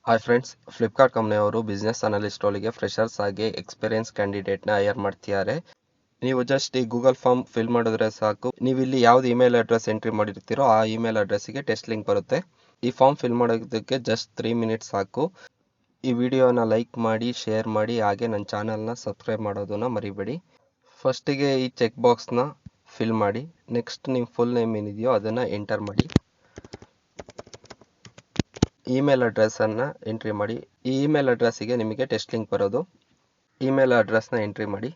Hi friends, Flipkart ಕಂಪ್ನಿಯವರು business analyst ರೋಲಿಗೆ freshers ಆಗಿ ಎಕ್ಸ್ಪೀರಿಯನ್ಸ್ ಕ್ಯಾಂಡಿಡೇಟ್ನ ಹೈಯರ್ ಮಾಡ್ತಿದ್ದಾರೆ. ನೀವು ಜಸ್ಟ್ ಈ ಗೂಗಲ್ ಫಾರ್ಮ್ ಫಿಲ್ ಮಾಡಿದ್ರೆ ಸಾಕು. ನೀವು ಇಲ್ಲಿ ಯಾವ್ದು ಇಮೇಲ್ ಅಡ್ರೆಸ್ ಎಂಟ್ರಿ ಮಾಡಿರ್ತೀರೋ ಆ ಇಮೇಲ್ ಅಡ್ರೆಸ್ಸಿಗೆ ಟೆಸ್ಟ್ ಲಿಂಕ್ ಬರುತ್ತೆ. ಈ ಫಾರ್ಮ್ ಫಿಲ್ ಮಾಡೋದಕ್ಕೆ ಜಸ್ಟ್ 3 ಮಿನಿಟ್ಸ್ ಸಾಕು. ಈ ವಿಡಿಯೋನ ಲೈಕ್ ಮಾಡಿ, ಶೇರ್ ಮಾಡಿ, ಹಾಗೆ ನನ್ನ ಚಾನಲ್ನ ಸಬ್ಸ್ಕ್ರೈಬ್ ಮಾಡೋದನ್ನ ಮರಿಬೇಡಿ. ಫಸ್ಟಿಗೆ ಈ ಚೆಕ್ ಬಾಕ್ಸ್ನ ಫಿಲ್ ಮಾಡಿ. ನೆಕ್ಸ್ಟ್ ನಿಮ್ಮ ಫುಲ್ ನೇಮ್ ಏನಿದೆಯೋ ಅದನ್ನು ಎಂಟರ್ ಮಾಡಿ. ಇಮೇಲ್ ಅಡ್ರೆಸ್ಸನ್ನು ಎಂಟ್ರಿ ಮಾಡಿ. ಈ ಇಮೇಲ್ ಅಡ್ರೆಸ್ಸಿಗೆ ನಿಮಗೆ ಟೆಸ್ಟ್ ಲಿಂಕ್ ಬರೋದು. ಇಮೇಲ್ ಅಡ್ರೆಸ್ನ ಎಂಟ್ರಿ ಮಾಡಿ.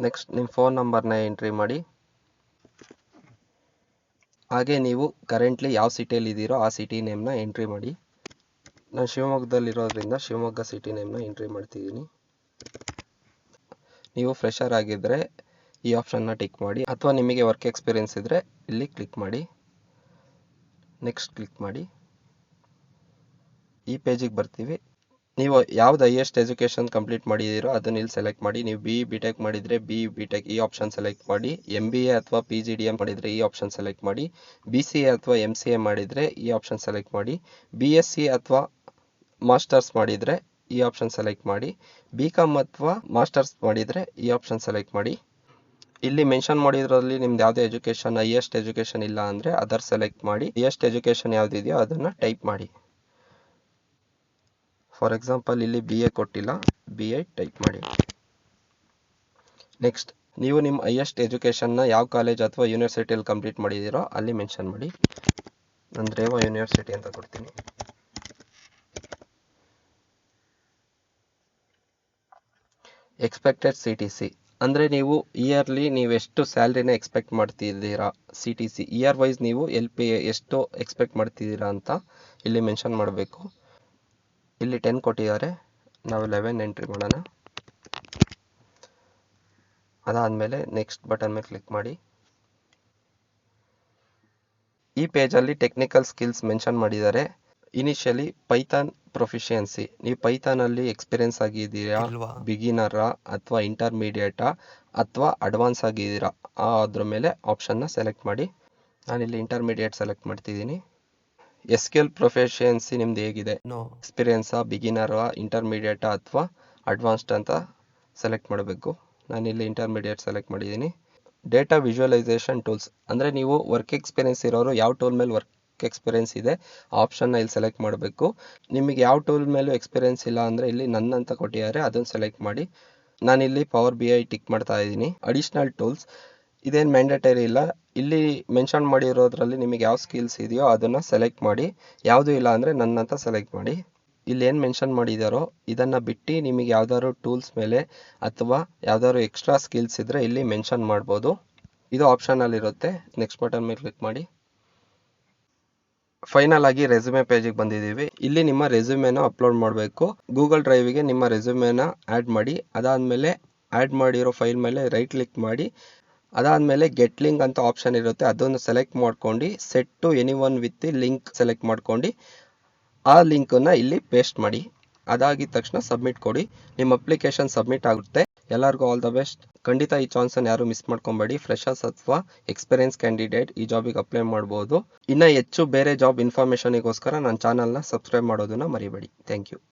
ನೆಕ್ಸ್ಟ್ ನಿಮ್ಮ ಫೋನ್ ನಂಬರ್ನ ಎಂಟ್ರಿ ಮಾಡಿ. ಹಾಗೆ ನೀವು ಕರೆಂಟ್ಲಿ ಯಾವ ಸಿಟಿಯಲ್ಲಿ ಇದ್ದೀರೋ ಆ ಸಿಟಿ ನೇಮ್ನ ಎಂಟ್ರಿ ಮಾಡಿ. ನಾನು ಶಿವಮೊಗ್ಗದಲ್ಲಿರೋದ್ರಿಂದ ಶಿವಮೊಗ್ಗ ಸಿಟಿ ನೇಮ್ನ ಎಂಟ್ರಿ ಮಾಡ್ತಿದ್ದೀನಿ. ನೀವು ಫ್ರೆಷರ್ ಆಗಿದ್ದರೆ ಈ ಆಪ್ಷನ್ನ ಟಿಕ್ ಮಾಡಿ, ಅಥವಾ ನಿಮಗೆ ವರ್ಕ್ ಎಕ್ಸ್ಪೀರಿಯನ್ಸ್ ಇದ್ದರೆ ಇಲ್ಲಿ ಕ್ಲಿಕ್ ಮಾಡಿ. ನೆಕ್ಸ್ಟ್ ಕ್ಲಿಕ್ ಮಾಡಿ. ಈ ಪೇಜಿಗೆ ಬರ್ತೀವಿ. ನೀವು ಯಾವ್ದು ಹೈಯೆಸ್ಟ್ ಎಜುಕೇಷನ್ ಕಂಪ್ಲೀಟ್ ಮಾಡಿದ್ದೀರೋ ಅದನ್ನು ಇಲ್ಲಿ ಸೆಲೆಕ್ಟ್ ಮಾಡಿ. ನೀವು BE-BTech ಮಾಡಿದರೆ BE-BTech ಈ ಆಪ್ಷನ್ ಸೆಲೆಕ್ಟ್ ಮಾಡಿ. MBA ಅಥವಾ PGDM ಮಾಡಿದರೆ ಈ ಆಪ್ಷನ್ ಸೆಲೆಕ್ಟ್ ಮಾಡಿ. BCA ಅಥವಾ MCA ಮಾಡಿದರೆ ಈ ಆಪ್ಷನ್ ಸೆಲೆಕ್ಟ್ ಮಾಡಿ. BSc ಅಥವಾ ಮಾಸ್ಟರ್ಸ್ ಮಾಡಿದರೆ ಈ ಆಪ್ಷನ್ ಸೆಲೆಕ್ಟ್ ಮಾಡಿ. BCom ಅಥವಾ ಮಾಸ್ಟರ್ಸ್ ಮಾಡಿದರೆ ಈ ಆಪ್ಷನ್ ಸೆಲೆಕ್ಟ್ ಮಾಡಿ. ಇಲ್ಲಿ ಮೆನ್ಷನ್ ಮಾಡಿದ್ರಲ್ಲಿ ನಿಮ್ದು ಯಾವುದೇ ಎಜುಕೇಷನ್ ಹೈಯೆಸ್ಟ್ ಎಜುಕೇಷನ್ ಇಲ್ಲ ಅಂದರೆ ಅದರ್ ಸೆಲೆಕ್ಟ್ ಮಾಡಿ. ಹೈಯೆಸ್ಟ್ ಎಜುಕೇಷನ್ ಯಾವುದಿದೆಯೋ ಅದನ್ನು ಟೈಪ್ ಮಾಡಿ. ಫಾರ್ ಎಕ್ಸಾಂಪಲ್ ಇಲ್ಲಿ BA ಕೊಟ್ಟಿಲ್ಲ, BI ಟೈಪ್ ಮಾಡಿ. ನೆಕ್ಸ್ಟ್ ನೀವು ನಿಮ್ಮ ಹೈಯೆಸ್ಟ್ ಎಜುಕೇಷನ್ನ ಯಾವ ಕಾಲೇಜ್ ಅಥವಾ ಯೂನಿವರ್ಸಿಟಿಯಲ್ಲಿ ಕಂಪ್ಲೀಟ್ ಮಾಡಿದ್ದೀರೋ ಅಲ್ಲಿ ಮೆನ್ಷನ್ ಮಾಡಿ. ನಾನು ರೇವಾ ಯೂನಿವರ್ಸಿಟಿ ಅಂತ ಕೊಡ್ತೀನಿ. ಎಕ್ಸ್ಪೆಕ್ಟೆಡ್ CTC ಅಂದರೆ ನೀವು ಇಯರ್ಲಿ ನೀವೆಷ್ಟು ಸ್ಯಾಲ್ರಿನ ಎಕ್ಸ್ಪೆಕ್ಟ್ ಮಾಡ್ತಿದ್ದೀರಾ. CTC ಇಯರ್ ವೈಸ್ ನೀವು LPA ಎಷ್ಟು ಎಕ್ಸ್ಪೆಕ್ಟ್ ಮಾಡ್ತಿದ್ದೀರಾ ಅಂತ ಇಲ್ಲಿ ಮೆನ್ಷನ್ ಮಾಡಬೇಕು. ಇಲ್ಲಿ 10 ಕೊಟ್ಟಿದ್ದಾರೆ, ನಾವು 11 ಎಂಟ್ರಿ ಮಾಡೋಣ. ಅದಾದಮೇಲೆ ನೆಕ್ಸ್ಟ್ ಬಟನ್ ಮೇಲೆ ಕ್ಲಿಕ್ ಮಾಡಿ. ಈ ಪೇಜಲ್ಲಿ ಟೆಕ್ನಿಕಲ್ ಸ್ಕಿಲ್ಸ್ ಮೆನ್ಷನ್ ಮಾಡಿದ್ದಾರೆ. ಇನಿಷಿಯಲಿ ಪೈಥಾನ್ ಪ್ರೊಫಿಷಿಯನ್ಸಿ, ನೀವು ಪೈಥಾನಲ್ಲಿ ಎಕ್ಸ್ಪೀರಿಯನ್ಸ್ ಆಗಿದ್ದೀರಾ, ಬಿಗಿನರಾ ಅಥವಾ ಇಂಟರ್ಮೀಡಿಯೇಟಾ ಅಥವಾ ಅಡ್ವಾನ್ಸ್ ಆಗಿದ್ದೀರಾ ಅದ್ರ ಮೇಲೆ ಆಪ್ಷನ್ನ ಸೆಲೆಕ್ಟ್ ಮಾಡಿ. ನಾನಿಲ್ಲಿ ಇಂಟರ್ಮೀಡಿಯೇಟ್ ಸೆಲೆಕ್ಟ್ ಮಾಡ್ತಿದ್ದೀನಿ. SQL ಪ್ರೊಫಿಷಿಯನ್ಸಿ ನಿಮ್ದು ಹೇಗಿದೆ, ಎಕ್ಸ್ಪೀರಿಯನ್ಸಾ, ಬಿಗಿನರಾ, ಇಂಟರ್ಮೀಡಿಯೇಟಾ ಅಥವಾ ಅಡ್ವಾನ್ಸ್ಡ್ ಅಂತ ಸೆಲೆಕ್ಟ್ ಮಾಡಬೇಕು. ನಾನಿಲ್ಲಿ ಇಂಟರ್ಮೀಡಿಯೇಟ್ ಸೆಲೆಕ್ಟ್ ಮಾಡಿದ್ದೀನಿ. ಡೇಟಾ ವಿಜುವಲೈಸೇಷನ್ ಟೂಲ್ಸ್ ಅಂದರೆ ನೀವು ವರ್ಕ್ ಎಕ್ಸ್ಪೀರಿಯನ್ಸ್ ಇರೋರು ಯಾವ ಟೂಲ್ ಮೇಲೆ ವರ್ಕ್ ಎಕ್ಸ್ಪೀರಿಯನ್ಸ್ ಇದೆ ಆ ಆಪ್ಷನ್ನ ಇಲ್ಲಿ ಸೆಲೆಕ್ಟ್ ಮಾಡಬೇಕು. ನಿಮಗೆ ಯಾವ ಟೂಲ್ ಮೇಲೂ ಎಕ್ಸ್ಪೀರಿಯನ್ಸ್ ಇಲ್ಲ ಅಂದರೆ ಇಲ್ಲಿ ನನ್ನ ಅಂತ ಕೊಟ್ಟಿದ್ದಾರೆ, ಅದನ್ನು ಸೆಲೆಕ್ಟ್ ಮಾಡಿ. ನಾನಿಲ್ಲಿ ಪವರ್ BI ಟಿಕ್ ಮಾಡ್ತಾ ಇದ್ದೀನಿ. ಅಡಿಷ್ನಲ್ ಟೂಲ್ಸ್ ಇದೇನು ಮ್ಯಾಂಡೇಟರಿ ಇಲ್ಲ. ಇಲ್ಲಿ ಮೆನ್ಷನ್ ಮಾಡಿರೋದ್ರಲ್ಲಿ ನಿಮಗೆ ಯಾವ ಸ್ಕಿಲ್ಸ್ ಇದೆಯೋ ಅದನ್ನು ಸೆಲೆಕ್ಟ್ ಮಾಡಿ. ಯಾವುದೂ ಇಲ್ಲ ಅಂದರೆ ನನ್ನ ಅಂತ ಸೆಲೆಕ್ಟ್ ಮಾಡಿ. ಇಲ್ಲಿ ಏನು ಮೆನ್ಷನ್ ಮಾಡಿದಾರೋ ಇದನ್ನು ಬಿಟ್ಟು ನಿಮಗೆ ಯಾವ್ದಾದ್ರು ಟೂಲ್ಸ್ ಮೇಲೆ ಅಥವಾ ಯಾವ್ದಾದ್ರು ಎಕ್ಸ್ಟ್ರಾ ಸ್ಕಿಲ್ಸ್ ಇದ್ದರೆ ಇಲ್ಲಿ ಮೆನ್ಷನ್ ಮಾಡ್ಬೋದು. ಇದು ಆಪ್ಷನಲ್ಲಿ ಇರುತ್ತೆ. ನೆಕ್ಸ್ಟ್ ಬಟನ್ ಮೇಲೆ ಕ್ಲಿಕ್ ಮಾಡಿ. ಫೈನಲ್ ಆಗಿ ರೆಸ್ಯೂಮೆ ಪೇಜಿಗೆ ಬಂದಿದ್ದೀವಿ. ಇಲ್ಲಿ ನಿಮ್ಮ ರೆಸ್ಯೂಮೆನ ಅಪ್ಲೋಡ್ ಮಾಡಬೇಕು. ಗೂಗಲ್ ಡ್ರೈವಿಗೆ ನಿಮ್ಮ ರೆಸ್ಯೂಮೆನ ಆ್ಯಡ್ ಮಾಡಿ. ಅದಾದಮೇಲೆ ಆ್ಯಡ್ ಮಾಡಿರೋ ಫೈಲ್ ಮೇಲೆ ರೈಟ್ ಕ್ಲಿಕ್ ಮಾಡಿ. ಅದಾದಮೇಲೆ ಗೆಟ್ ಲಿಂಕ್ ಅಂತ ಆಪ್ಷನ್ ಇರುತ್ತೆ, ಅದನ್ನು ಸೆಲೆಕ್ಟ್ ಮಾಡ್ಕೊಂಡು set to anyone with link select ಮಾಡ್ಕೊಂಡು ಆ ಲಿಂಕನ್ನು ಇಲ್ಲಿ ಪೇಸ್ಟ್ ಮಾಡಿ. ಅದಾಗಿದ ತಕ್ಷಣ ಸಬ್ಮಿಟ್ ಕೊಡಿ. ನಿಮ್ಮ ಅಪ್ಲಿಕೇಶನ್ ಸಬ್ಮಿಟ್ ಆಗುತ್ತೆ. ಎಲ್ಲರಿಗೂ ಆಲ್ ದ ಬೆಸ್ಟ್. ಖಂಡಿತ ಈ ಚಾನ್ಸನ್ನು ಯಾರು ಮಿಸ್ ಮಾಡ್ಕೊಬೇಡಿ. ಫ್ರೆಷರ್ಸ್ ಅಥವಾ ಎಕ್ಸ್ಪೀರಿಯನ್ಸ್ ಕ್ಯಾಂಡಿಡೇಟ್ ಈ ಜಾಬಿಗೆ ಅಪ್ಲೈ ಮಾಡ್ಬೋದು. ಇನ್ನೂ ಹೆಚ್ಚು ಬೇರೆ ಜಾಬ್ ಇನ್ಫಾರ್ಮೇಷನಿಗೋಸ್ಕರ ನನ್ನ ಚಾನಲ್ನ ಸಬ್ಸ್ಕ್ರೈಬ್ ಮಾಡೋದನ್ನು ಮರಿಬೇಡಿ. Thank you.